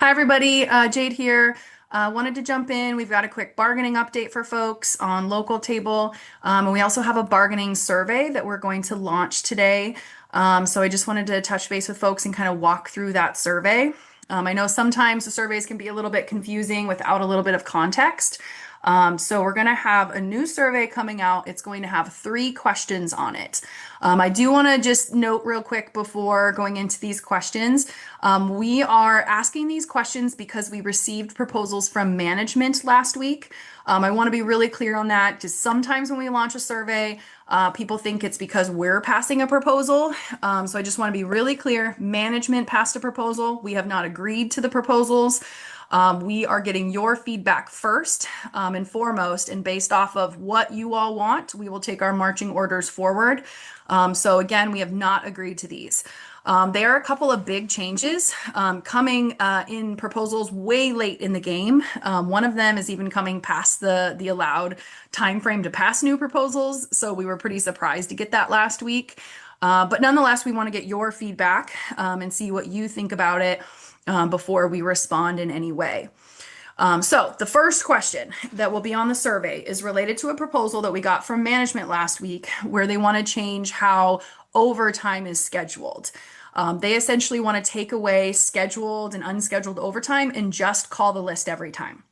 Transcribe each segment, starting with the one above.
Hi, everybody. Jade here. Wanted to jump in. We've got a quick bargaining update for folks on local table. And we also have a bargaining survey that we're going to launch today. So I just wanted to touch base with folks and kind of walk through that survey. I know sometimes the surveys can be a little bit confusing without a little bit of context. So we're going to have a new survey coming out. It's going to have 3 questions on it. I do want to just note real quick before going into these questions. We are asking these questions because we received proposals from management last week. I want to be really clear on that. Just sometimes when we launch a survey, people think it's because we're passing a proposal. So I just want to be really clear. Management passed a proposal. We have not agreed to the proposals. We are getting your feedback first and foremost, and based off of what you all want, we will take our marching orders forward. So again, we have not agreed to these. There are a couple of big changes coming in proposals way late in the game. One of them is even coming past the allowed time frame to pass new proposals. So we were pretty surprised to get that last week. But nonetheless, we want to get your feedback and see what you think about it before we respond in any way. So the first question that will be on the survey is related to a proposal that we got from management last week where they want to change how overtime is scheduled. They essentially want to take away scheduled and unscheduled overtime and just call the list every time.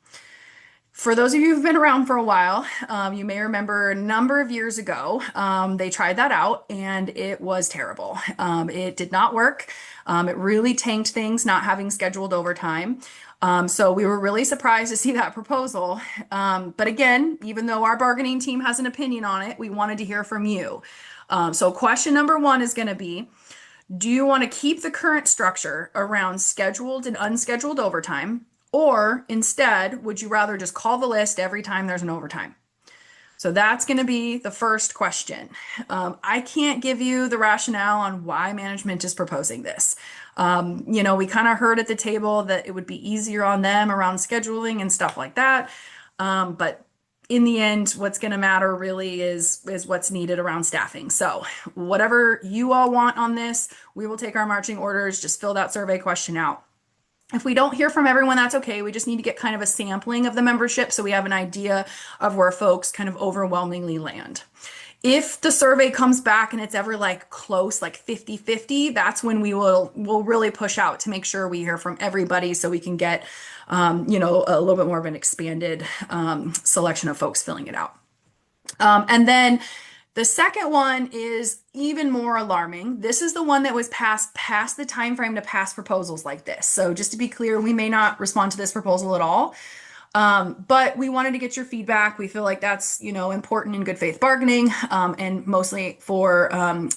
For those of you who've been around for a while, you may remember a number of years ago, they tried that out and it was terrible. It did not work. It really tanked things not having scheduled overtime. So we were really surprised to see that proposal. But again, even though our bargaining team has an opinion on it, we wanted to hear from you. So question number 1 is going to be, do you want to keep the current structure around scheduled and unscheduled overtime? Or instead, would you rather just call the list every time there's an overtime? So that's going to be the first question. I can't give you the rationale on why management is proposing this. We kind of heard at the table that it would be easier on them around scheduling and stuff like that. But in the end, what's going to matter really is what's needed around staffing. So whatever you all want on this, we will take our marching orders. Just fill that survey question out. If we don't hear from everyone, that's okay. We just need to get kind of a sampling of the membership so we have an idea of where folks kind of overwhelmingly land. If the survey comes back and it's ever like close, like 50-50, that's when we'll really push out to make sure we hear from everybody so we can get, a little bit more of an expanded selection of folks filling it out. And then the second one is even more alarming. This is the one that was passed past the time frame to pass proposals like this. So just to be clear, we may not respond to this proposal at all. But we wanted to get your feedback. We feel like that's, important in good faith bargaining, and mostly for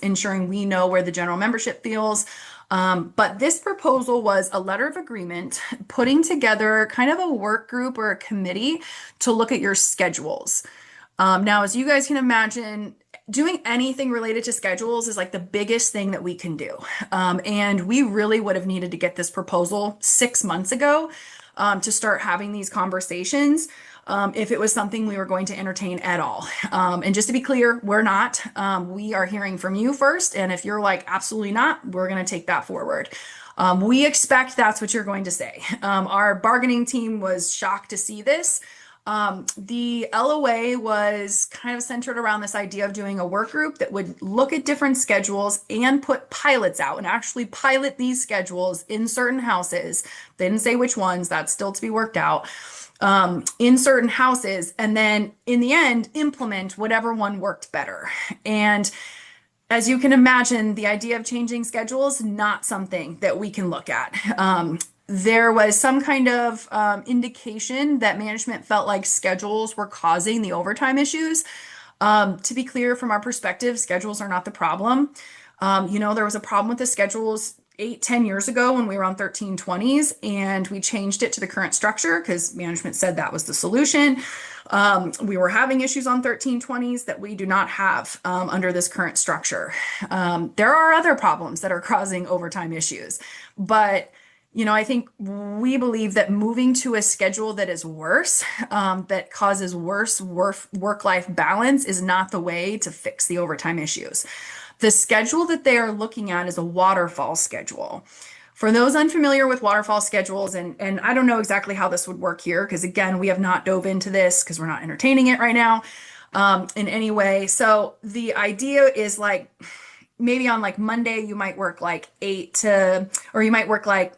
ensuring we know where the general membership feels. But this proposal was a letter of agreement putting together kind of a work group or a committee to look at your schedules. Now, as you guys can imagine, doing anything related to schedules is like the biggest thing that we can do. And we really would have needed to get this proposal 6 months ago to start having these conversations if it was something we were going to entertain at all. And just to be clear, we're not. We are hearing from you first. And if you're like, absolutely not, we're going to take that forward. We expect that's what you're going to say. Our bargaining team was shocked to see this. The LOA was kind of centered around this idea of doing a work group that would look at different schedules and put pilots out and actually pilot these schedules in certain houses. They didn't say which ones, that's still to be worked out, in certain houses, and then in the end, implement whatever one worked better. And as you can imagine, the idea of changing schedules, not something that we can look at. There was some kind of indication that management felt like schedules were causing the overtime issues. To be clear, from our perspective, schedules are not the problem. There was a problem with the schedules 8-10 years ago when we were on 1320s, and we changed it to the current structure because management said that was the solution. We were having issues on 1320s that we do not have under this current structure. There are other problems that are causing overtime issues, but I think we believe that moving to a schedule that is worse, that causes worse work-life balance is not the way to fix the overtime issues. The schedule that they are looking at is a waterfall schedule. For those unfamiliar with waterfall schedules, and I don't know exactly how this would work here, because again, we have not dove into this because we're not entertaining it right now in any way. So the idea is like maybe on like Monday, you might work like or you might work like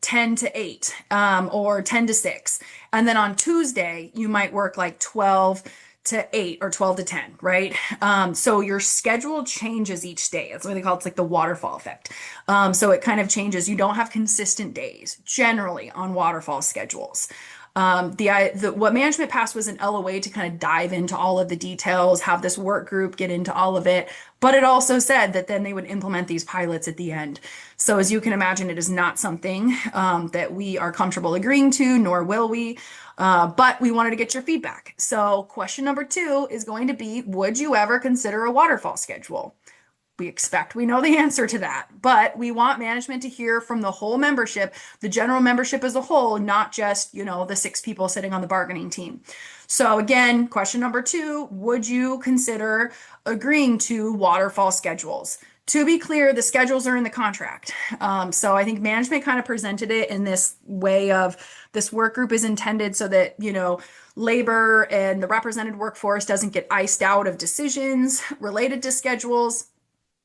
10 to 8 or 10 to 6. And then on Tuesday, you might work like 12 to 8 or 12 to 10, right? So your schedule changes each day. That's what they call it. It's like the waterfall effect. So it kind of changes. You don't have consistent days generally on waterfall schedules. What management passed was an LOA to kind of dive into all of the details, have this work group get into all of it. But it also said that then they would implement these pilots at the end. So as you can imagine, it is not something that we are comfortable agreeing to, nor will we. But we wanted to get your feedback. So question number 2 is going to be, would you ever consider a waterfall schedule? We expect we know the answer to that, but we want management to hear from the whole membership, the general membership as a whole, not just, the 6 people sitting on the bargaining team. So again, question number 2, would you consider agreeing to waterfall schedules? To be clear, the schedules are in the contract. So I think management kind of presented it in this way of this work group is intended so that, labor and the represented workforce doesn't get iced out of decisions related to schedules.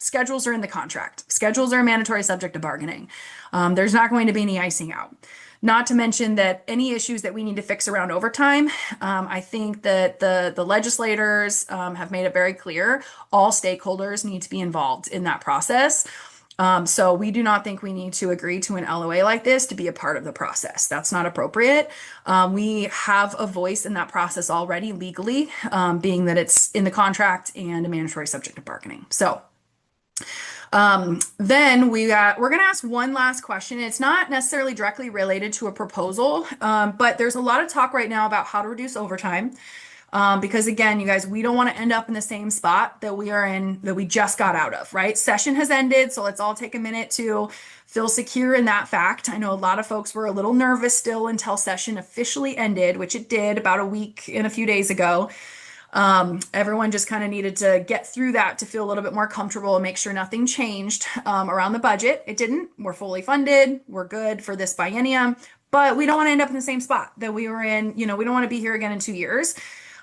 Schedules are in the contract. Schedules are a mandatory subject of bargaining. There's not going to be any icing out. Not to mention that any issues that we need to fix around overtime, I think that the legislators have made it very clear all stakeholders need to be involved in that process. So we do not think we need to agree to an LOA like this to be a part of the process. That's not appropriate. We have a voice in that process already legally, being that it's in the contract and a mandatory subject of bargaining. So then we're going to ask one last question. It's not necessarily directly related to a proposal, but there's a lot of talk right now about how to reduce overtime. Because again, you guys, we don't want to end up in the same spot that we are in, that we just got out of, right? Session has ended, so let's all take a minute to feel secure in that fact. I know a lot of folks were a little nervous still until session officially ended, which it did about a week and a few days ago. Everyone just kind of needed to get through that to feel a little bit more comfortable and make sure nothing changed around the budget. It didn't. We're fully funded. We're good for this biennium, but we don't want to end up in the same spot that we were in. We don't want to be here again in 2 years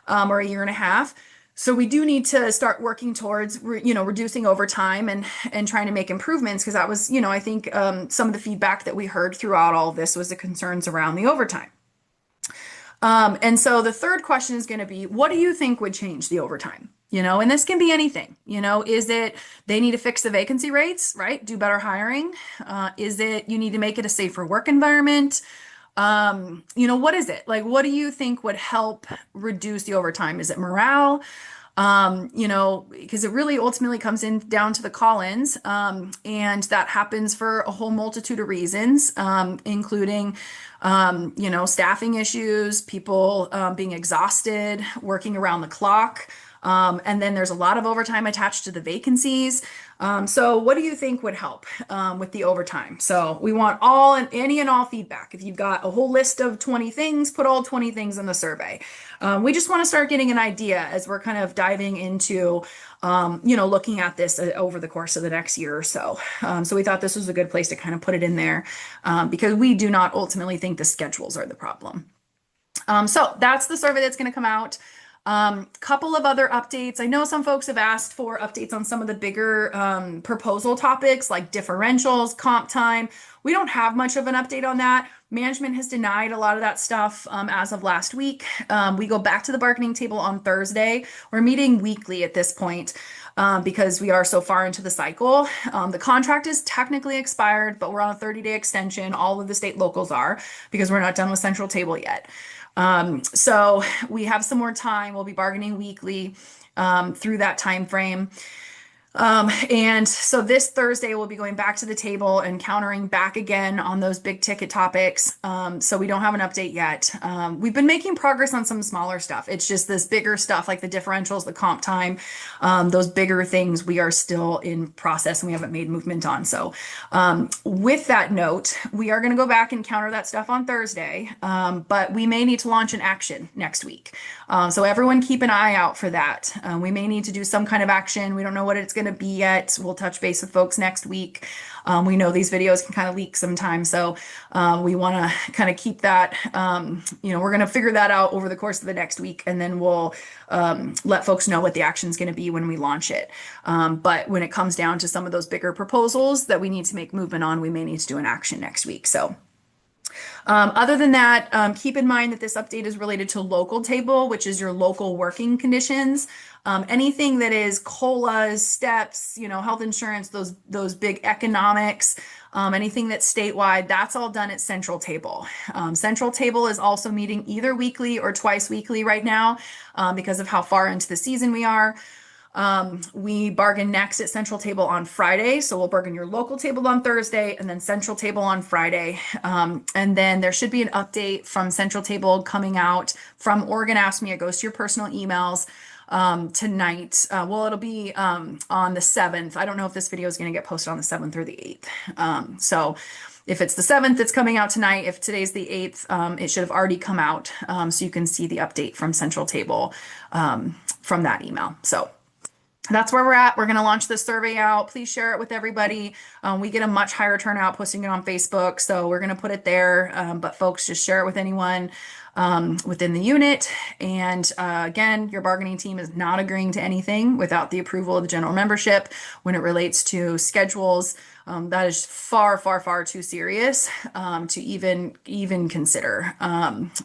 or a year and a half. So we do need to start working towards, reducing overtime and trying to make improvements, because that was, I think some of the feedback that we heard throughout all of this was the concerns around the overtime. And so the third question is going to be, what do you think would change the overtime? And this can be anything, is it they need to fix the vacancy rates, right? Do better hiring? Is it you need to make it a safer work environment? What is it? Like, what do you think would help reduce the overtime? Is it morale? Because it really ultimately comes in down to the call-ins, and that happens for a whole multitude of reasons, including, staffing issues, people being exhausted, working around the clock. And then there's a lot of overtime attached to the vacancies. So what do you think would help with the overtime? So we want any and all feedback. If you've got a whole list of 20 things, put all 20 things in the survey. We just want to start getting an idea as we're kind of diving into, looking at this over the course of the next year or so. So we thought this was a good place to kind of put it in there because we do not ultimately think the schedules are the problem. So that's the survey that's going to come out. Couple of other updates. I know some folks have asked for updates on some of the bigger proposal topics like differentials, comp time. We don't have much of an update on that. Management has denied a lot of that stuff as of last week. We go back to the bargaining table on Thursday. We're meeting weekly at this point because we are so far into the cycle. The contract is technically expired, but we're on a 30-day extension. All of the state locals are, because we're not done with central table yet. So we have some more time. We'll be bargaining weekly through that time frame. And so this Thursday, we'll be going back to the table and countering back again on those big ticket topics. So we don't have an update yet. We've been making progress on some smaller stuff. It's just this bigger stuff like the differentials, the comp time, those bigger things we are still in process and we haven't made movement on. So with that note, we are going to go back and counter that stuff on Thursday, but we may need to launch an action next week. So everyone keep an eye out for that. We may need to do some kind of action. We don't know what it's going going to be yet. We'll touch base with folks next week. We know these videos can kind of leak sometimes, so we want to kind of keep that, we're going to figure that out over the course of the next week, and then we'll let folks know what the action is going to be when we launch it. But when it comes down to some of those bigger proposals that we need to make movement on, we may need to do an action next week. So other than that, keep in mind that this update is related to local table, which is your local working conditions. Anything that is COLAs, steps, health insurance, those big economics, anything that's statewide, that's all done at Central Table. Central Table is also meeting either weekly or twice weekly right now because of how far into the season we are. We bargain next at Central Table on Friday. So we'll bargain your local table on Thursday and then Central Table on Friday. And then there should be an update from Central Table coming out from Oregon Ask Me. It goes to your personal emails tonight. It'll be on the 7th. I don't know if this video is going to get posted on the 7th or the 8th. So if it's the 7th, it's coming out tonight. If today's the 8th, it should have already come out. So you can see the update from Central Table from that email. So that's where we're at. We're going to launch this survey out. Please share it with everybody. We get a much higher turnout posting it on Facebook, so we're going to put it there. But folks, just share it with anyone within the unit. And again, your bargaining team is not agreeing to anything without the approval of the general membership when it relates to schedules. That is far, far, far too serious to even consider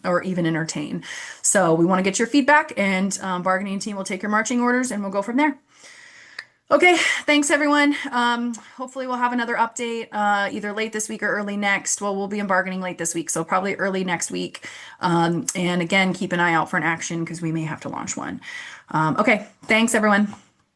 or even entertain. So we want to get your feedback, and bargaining team will take your marching orders, and we'll go from there. Okay, thanks everyone. Hopefully we'll have another update either late this week or early next. Well, we'll be in bargaining late this week, so probably early next week. And again, keep an eye out for an action because we may have to launch one. Okay, thanks everyone.